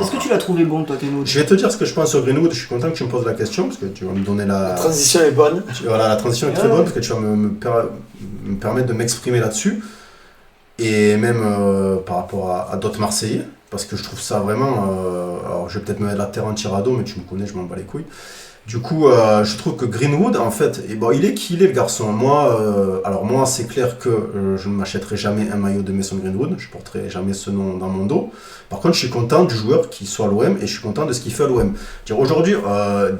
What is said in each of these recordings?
Est-ce que tu l'as trouvé bon, toi, Greenwood? Je vais te dire ce que je pense sur Greenwood. Je suis content que tu me poses la question parce que tu vas me donner La transition est bonne. Voilà, la transition est très bonne parce que tu vas me permettre de m'exprimer là-dessus. Et même par rapport à d'autres Marseillais. Parce que je trouve ça vraiment... alors, je vais peut-être me mettre la terre en tirado, mais tu me connais, je m'en bats les couilles. Du coup, je trouve que Greenwood, en fait, il est qui il est le garçon. Moi, c'est clair que je ne m'achèterai jamais un maillot de Mason Greenwood. Je ne porterai jamais ce nom dans mon dos. Par contre, je suis content du joueur qui soit à l'OM et je suis content de ce qu'il fait à l'OM. Aujourd'hui,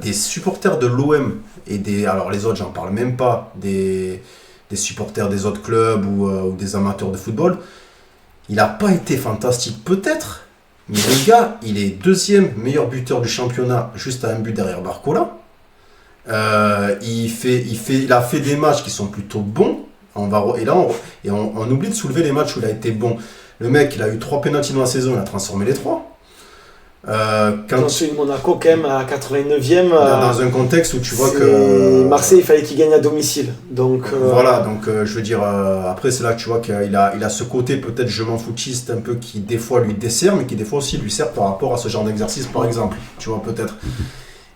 des supporters de l'OM et alors les autres, j'en parle même pas, des supporters des autres clubs ou des amateurs de football, il n'a pas été fantastique peut-être. Mais le gars, il est deuxième meilleur buteur du championnat, juste à un but derrière Barcola. Il a fait des matchs qui sont plutôt bons. On oublie de soulever les matchs où il a été bon. Le mec, il a eu 3 pénaltys dans la saison, il a transformé les 3. Quand celui de Monaco, quand même, à 89e. Dans un contexte où tu vois que. Marseille, il fallait qu'il gagne à domicile. Donc, Voilà, donc je veux dire, après, c'est là que tu vois qu'il a ce côté peut-être je m'en foutiste un peu qui des fois lui dessert, mais qui des fois aussi lui sert par rapport à ce genre d'exercice, par exemple. Tu vois, peut-être.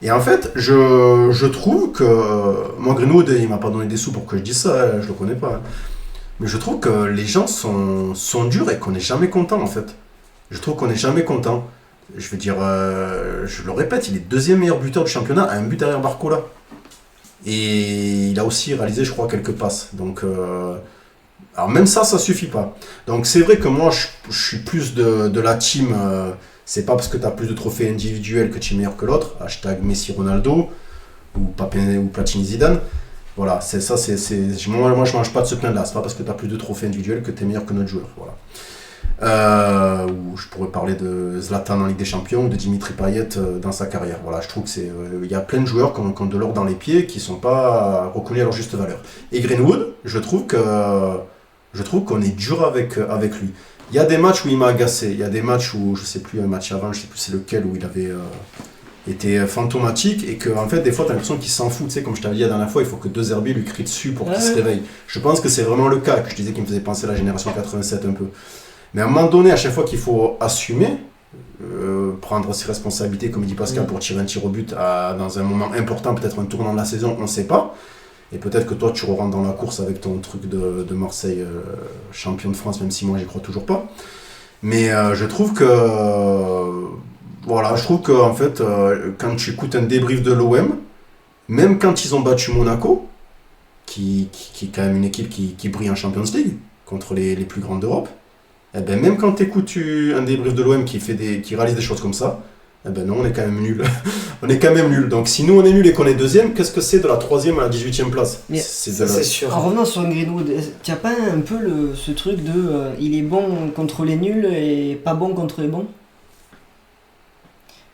Et en fait, je trouve que. Moi, Greenwood, il m'a pas donné des sous pour que je dise ça, je le connais pas. Hein. Mais je trouve que les gens sont durs et qu'on n'est jamais content, en fait. Je trouve qu'on n'est jamais content. Je veux dire, je le répète, il est deuxième meilleur buteur du championnat à un but derrière Barcola. Et il a aussi réalisé, je crois, quelques passes. Donc, alors même ça suffit pas. Donc c'est vrai que moi, je suis plus de la team. C'est pas parce que tu as plus de trophées individuels que tu es meilleur que l'autre. Hashtag Messi Ronaldo ou Platini Zidane. Voilà, moi je mange pas de ce pain-là. C'est pas parce que tu as plus de trophées individuels que tu es meilleur que notre joueur. Voilà. Ou je pourrais parler de Zlatan en Ligue des Champions ou de Dimitri Payet dans sa carrière. Voilà, je trouve que il y a plein de joueurs qui ont de l'or dans les pieds qui ne sont pas reconnus à leur juste valeur. Et Greenwood, je trouve qu'on est dur avec lui. Il y a des matchs où il m'a agacé, il y a des matchs où, je sais plus, un match avant, je sais plus c'est lequel, où il avait été fantomatique et que en fait des fois tu as l'impression qu'il s'en fout, tu sais, comme je t'avais dit la dernière fois, il faut que 2 herbiers lui crient dessus pour qu'il se réveille. Je pense que c'est vraiment le cas, que je disais qu'il me faisait penser à la génération 87 un peu. Mais à un moment donné, à chaque fois qu'il faut assumer, prendre ses responsabilités, comme il dit Pascal, pour tirer un tir au but dans un moment important, peut-être un tournant de la saison, on ne sait pas. Et peut-être que toi, tu rentres dans la course avec ton truc de Marseille champion de France, même si moi, j'y crois toujours pas. Mais je trouve que... en fait, quand tu écoutes un débrief de l'OM, même quand ils ont battu Monaco, qui est quand même une équipe qui brille en Champions League, contre les plus grandes d'Europe, eh ben, même quand tu écoutes un débrief de l'OM qui réalise des choses comme ça, eh ben non, on est quand même nul. On est quand même nul. Donc si nous on est nul et qu'on est deuxième, qu'est-ce que c'est de la 3e à la 18e place? Mais c'est sûr. En revenant sur Greenwood, tu n'as pas un peu ce truc de il est bon contre les nuls et pas bon contre les bons?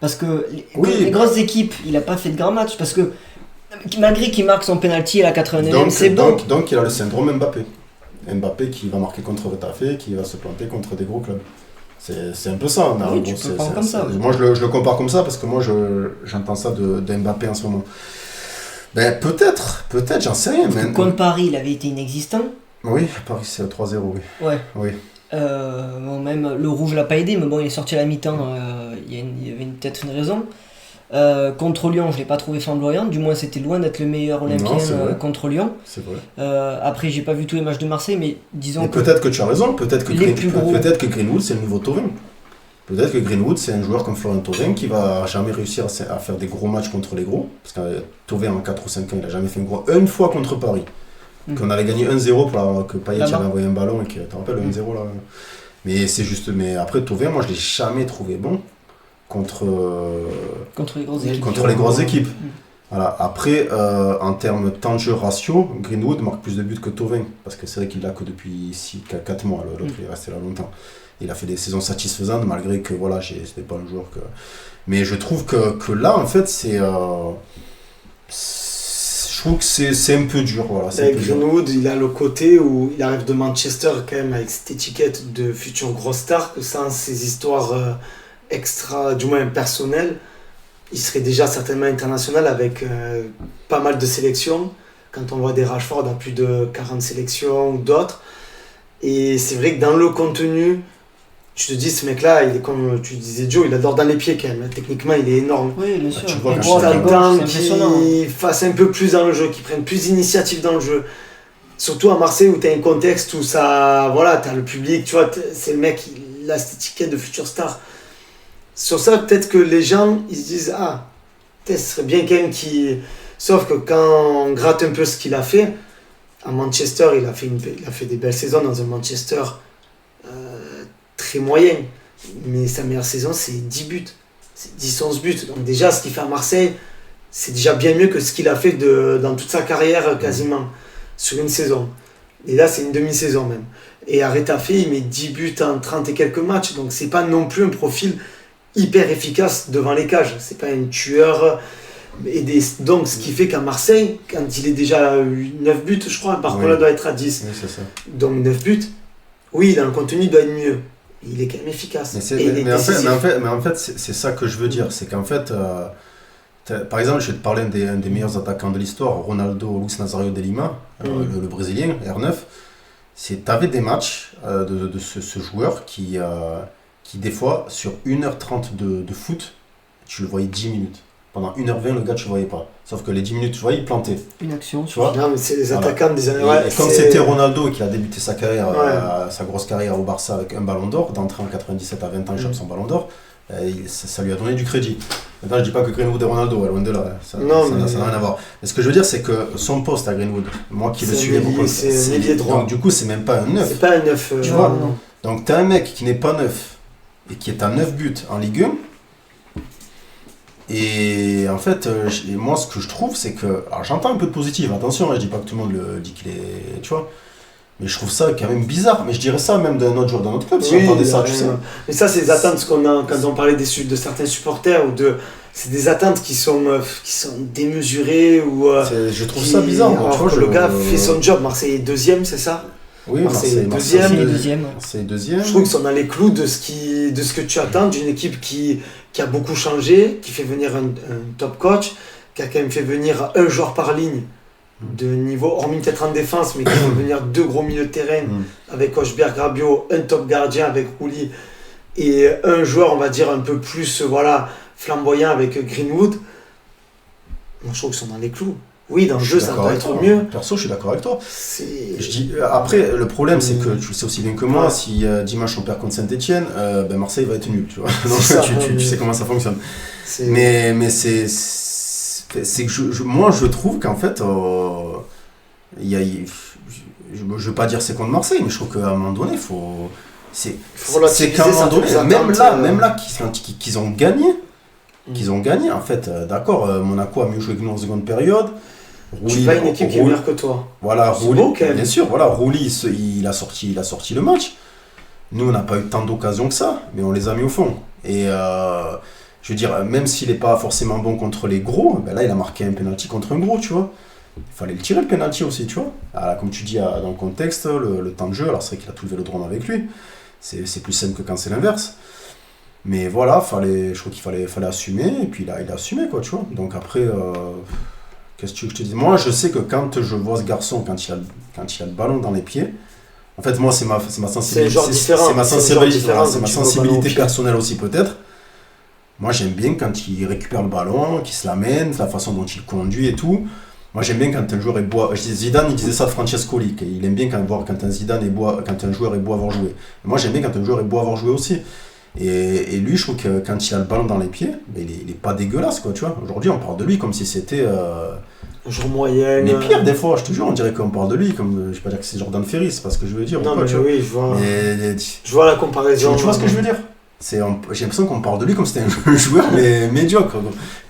Parce que les grosses équipes, il n'a pas fait de grands matchs. Parce que malgré qu'il marque son penalty à la 89e, c'est bon. Donc il a le syndrome Mbappé. Mbappé qui va marquer contre Retafe, qui va se planter contre des gros clubs. C'est un peu ça. Oui, tu peux comme ça. Moi, je le compare comme ça parce que moi, j'entends ça de Mbappé en ce moment. Ben, peut-être, j'en sais rien. Mais... Contre Paris, il avait été inexistant. Oui, Paris, c'est 3-0, oui. Ouais. Oui. Même le rouge l'a pas aidé, mais bon, il est sorti à la mi-temps, il y avait peut-être une raison. Contre Lyon, je ne l'ai pas trouvé flamboyant, du moins c'était loin d'être le meilleur Olympien contre Lyon. C'est vrai. Après, j'ai pas vu tous les matchs de Marseille, mais disons que. Peut-être que tu as raison, peut-être que Greenwood c'est le nouveau Thauvin. Peut-être que Greenwood c'est un joueur comme Florent Thauvin qui va jamais réussir à faire des gros matchs contre les gros. Parce que Thauvin en 4 ou 5 ans, il a jamais fait une fois contre Paris. Qu'on avait gagné 1-0 que Payet avait envoyé un ballon et que tu te rappelles le 1-0 là. Mais c'est juste. Mais après Thauvin, moi je l'ai jamais trouvé bon. Contre les grosses équipes. Voilà. Après, en termes de temps de jeu ratio, Greenwood marque plus de buts que Thauvin, parce que c'est vrai qu'il l'a que depuis 4 mois, l'autre il est resté là longtemps. Il a fait des saisons satisfaisantes, malgré que voilà, c'était pas un joueur que... Mais je trouve que là, en fait, je trouve que c'est un peu dur. Voilà, Greenwood, il a le côté où il arrive de Manchester quand même avec cette étiquette de futur gros star, que sans ces histoires... extra, du moins personnel, il serait déjà certainement international avec pas mal de sélections. Quand on voit des Rashford à plus de 40 sélections ou d'autres. Et c'est vrai que dans le contenu, tu te dis, ce mec-là, il est comme tu disais, Joe, il adore dans les pieds quand même. Techniquement, il est énorme. Oui, bien sûr. tu vois, Les quand droits, je les gauches, T'attends c'est impressionnant. qu'il fasse un peu plus dans le jeu, qu'il prenne plus d'initiative dans le jeu. Surtout à Marseille où tu as un contexte où ça, voilà, tu as le public, tu vois, c'est le mec, il a cette étiquette de futur star. Sur ça, peut-être que les gens, ils se disent, ah, peut-être ce serait bien quelqu'un qui... Sauf que quand on gratte un peu ce qu'il a fait, à Manchester, il a fait des belles saisons dans un Manchester très moyen. Mais sa meilleure saison, c'est 10 buts. C'est 10-11 buts. Donc déjà, ce qu'il fait à Marseille, c'est déjà bien mieux que ce qu'il a fait dans toute sa carrière quasiment, sur une saison. Et là, c'est une demi-saison même. Et à Retafe, il met 10 buts en 30 et quelques matchs. Donc c'est pas non plus un profil hyper efficace devant les cages. C'est pas un tueur. Donc ce qui fait qu'à Marseille, quand il est déjà 9 buts, je crois, Barcola doit être à 10. Oui, c'est ça. Donc 9 buts, oui, dans le contenu, il doit être mieux. Il est quand même efficace. Mais en fait, c'est ça que je veux dire. C'est qu'en fait, par exemple, je vais te parler un des meilleurs attaquants de l'histoire, Ronaldo Luis Nazario de Lima, le Brésilien, R9. T'avais des matchs de ce joueur qui, des fois, sur 1h30 de foot, tu le voyais 10 minutes. Pendant 1h20, le gars, tu ne voyais pas. Sauf que les 10 minutes, tu vois, il plantait. Une action, tu vois. Non, mais c'est les attaquants des années. Et comme c'était Ronaldo qui a débuté sa carrière, sa grosse carrière au Barça avec un ballon d'or, d'entrer en 97 à 20 ans, il chope son ballon d'or, ça lui a donné du crédit. Maintenant, je ne dis pas que Greenwood est Ronaldo, loin de là, ça n'a rien à voir. Mais ce que je veux dire, c'est que son poste à Greenwood, moi qui le suis, c'est milieu droit. Donc du coup, c'est même pas un 9. C'est pas un 9. Tu vois. Donc tu as un mec qui n'est pas 9 et qui est à 9 buts en Ligue 1. Et en fait, moi ce que je trouve, c'est que. Alors j'entends un peu de positif, attention, je dis pas que tout le monde le dit qu'il est. Tu vois. Mais je trouve ça quand même bizarre. Mais je dirais ça même d'un autre joueur dans notre club, si j'entendais ça, tu sais. Mais ça, c'est les attentes qu'on a quand on parlait de certains supporters. C'est des attentes qui sont démesurées. Je trouve ça bizarre. Le gars fait son job. Marseille est deuxième, c'est ça? Oui, Marseille est deuxième. C'est deuxième. Je trouve qu'ils sont dans les clous de ce que tu attends d'une équipe qui a beaucoup changé, qui fait venir un top coach, qui a quand même fait venir un joueur par ligne de niveau, hormis peut-être en défense, mais qui fait venir 2 gros milieux de terrain avec Hochberg, Rabiot, un top gardien avec Rouli et un joueur, on va dire, un peu plus flamboyant avec Greenwood. Moi, je trouve qu'ils sont dans les clous. Oui, dans le jeu, ça doit être mieux. Perso, je suis d'accord avec toi. Après, le problème, c'est que tu le sais aussi bien que moi, si dimanche on perd contre Saint-Etienne, Marseille va être nul, tu vois. Donc, tu sais comment ça fonctionne. Mais c'est que moi, je trouve qu'en fait, je veux pas dire c'est contre Marseille, mais je trouve qu'à un moment donné, c'est qu'à un moment donné, même là qu'ils ont gagné. En fait, d'accord, Monaco a mieux joué que nous en seconde période. Tu pas une équipe qui est meilleure que toi. Voilà, Rouli, bien sûr, voilà, Rouli, il a sorti le match. Nous, on n'a pas eu tant d'occasions que ça, mais on les a mis au fond. Et je veux dire, même s'il n'est pas forcément bon contre les gros, là, il a marqué un penalty contre un gros, tu vois. Il fallait le tirer, le penalty aussi, tu vois. Alors, comme tu dis, dans le contexte, le temps de jeu, alors c'est vrai qu'il a tout le vélodrome avec lui. C'est plus simple que quand c'est l'inverse. Mais voilà, je crois qu'il fallait assumer, et puis il a assumé, quoi, tu vois. Donc après, qu'est-ce que tu veux que je te dise? Moi, je sais que quand je vois ce garçon, quand il a le ballon dans les pieds, en fait, moi, c'est ma sensibilité, c'est ma sensibilité personnelle aussi, peut-être. Moi, j'aime bien quand il récupère le ballon, qu'il se l'amène, la façon dont il conduit et tout. Moi, j'aime bien quand un joueur est beau. Zidane, il disait ça de Francescoli, qu'il aime bien quand un joueur est beau avoir joué. Moi, j'aime bien quand un joueur est beau avoir joué aussi. Et lui, je trouve que quand il a le ballon dans les pieds, il est pas dégueulasse, quoi, tu vois. Aujourd'hui, on parle de lui comme si c'était... un joueur moyen. Mais pire, des fois, je te jure, on dirait qu'on parle de lui comme... Je vais pas dire que c'est Jordan Ferry, c'est pas ce que je veux dire. Non, mais oui, je vois la comparaison. Tu vois ce que je veux dire? J'ai l'impression qu'on parle de lui comme si c'était un joueur mais médiocre.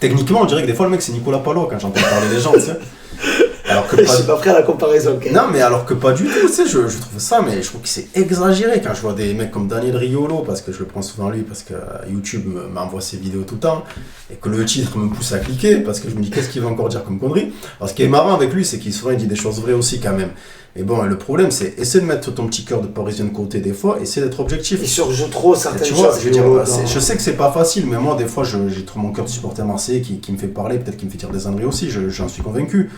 Techniquement, on dirait que des fois, le mec, c'est Nicolas Pallo quand j'entends parler des gens, tu sais. Alors que je suis pas prêt à la comparaison. Non, mais alors que pas du tout, tu sais, je trouve ça, mais je trouve que c'est exagéré quand je vois des mecs comme Daniel Riolo, parce que je le prends souvent lui, parce que YouTube m'envoie ses vidéos tout le temps, et que le titre me pousse à cliquer, parce que je me dis qu'est-ce qu'il va encore dire comme connerie. Alors ce qui est marrant avec lui, c'est qu'il souvent il dit des choses vraies aussi quand même. Mais bon, le problème, c'est essayer de mettre ton petit cœur de Parisien de côté des fois, essayer d'être objectif. Il surjoue trop certaines tu vois, choses. Je sais que c'est pas facile, mais moi, des fois, j'ai trop mon cœur de supporter marseillais qui me fait parler, peut-être qui me fait dire des âneries aussi, j'en suis convaincu.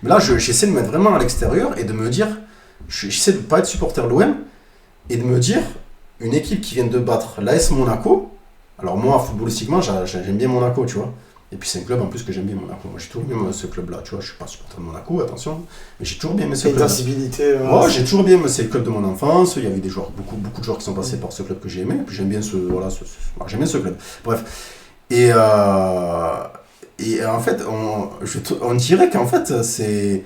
Mais là, j'essaie de me mettre vraiment à l'extérieur et de me dire, j'essaie de ne pas être supporter de l'OM et de me dire, une équipe qui vient de battre l'AS Monaco. Alors moi, footballistiquement, j'aime bien Monaco, tu vois. Et puis c'est un club en plus que j'aime bien, Monaco. Moi j'ai toujours bien ce club-là, tu vois. Je suis pas supporter de Monaco, attention. Mais j'ai toujours bien aimé ce club. Invincibilité. Ouais, j'ai toujours bien aimé, c'est le club de mon enfance. Il y avait des joueurs, beaucoup de joueurs qui sont passés par ce club que j'ai aimé. Et puis j'aime bien j'aime bien ce club. Bref. Et en fait, on dirait qu'en fait, c'est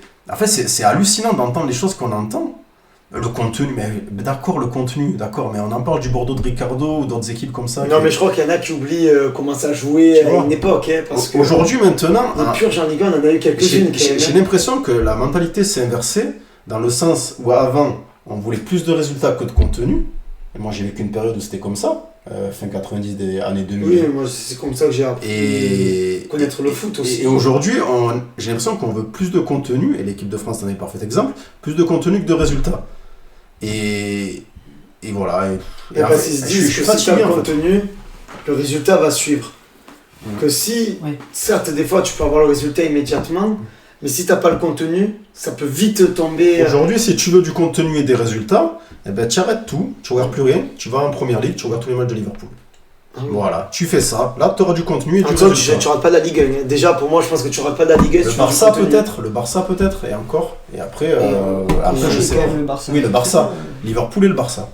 hallucinant d'entendre les choses qu'on entend. Le contenu, mais d'accord, mais on en parle du Bordeaux de Ricardo ou d'autres équipes comme ça. Non, mais je crois qu'il y en a qui oublient comment ça jouait à une époque. Parce que aujourd'hui, maintenant. Les purges en Ligue 1, on en a eu quelques-unes. J'ai l'impression que la mentalité s'est inversée dans le sens où avant, on voulait plus de résultats que de contenu. Et moi, j'ai vécu une période où c'était comme ça, fin 90, des années 2000. Oui, moi, c'est comme ça que j'ai appris à connaître le foot aussi. Et aujourd'hui, j'ai l'impression qu'on veut plus de contenu, et l'équipe de France en est un parfait exemple, plus de contenu que de résultats. Et voilà. Et parce qu'ils se disent que si tu as le contenu, le résultat va suivre. Que si, certes, des fois, tu peux avoir le résultat immédiatement, mais si tu n'as pas le contenu, ça peut vite tomber. Aujourd'hui, si tu veux du contenu et des résultats, eh ben, tu arrêtes tout, tu ne regardes plus rien, tu vas en première ligue, tu regardes tous les matchs de Liverpool. Voilà, tu fais ça, là tu auras du contenu et du résultat. Tu rates pas de la Ligue 1. Déjà pour moi je pense que tu rates pas de la Ligue 1. Le Barça peut-être, et encore. Et après, je sais pas. Oui, le Barça. Liverpool et le Barça.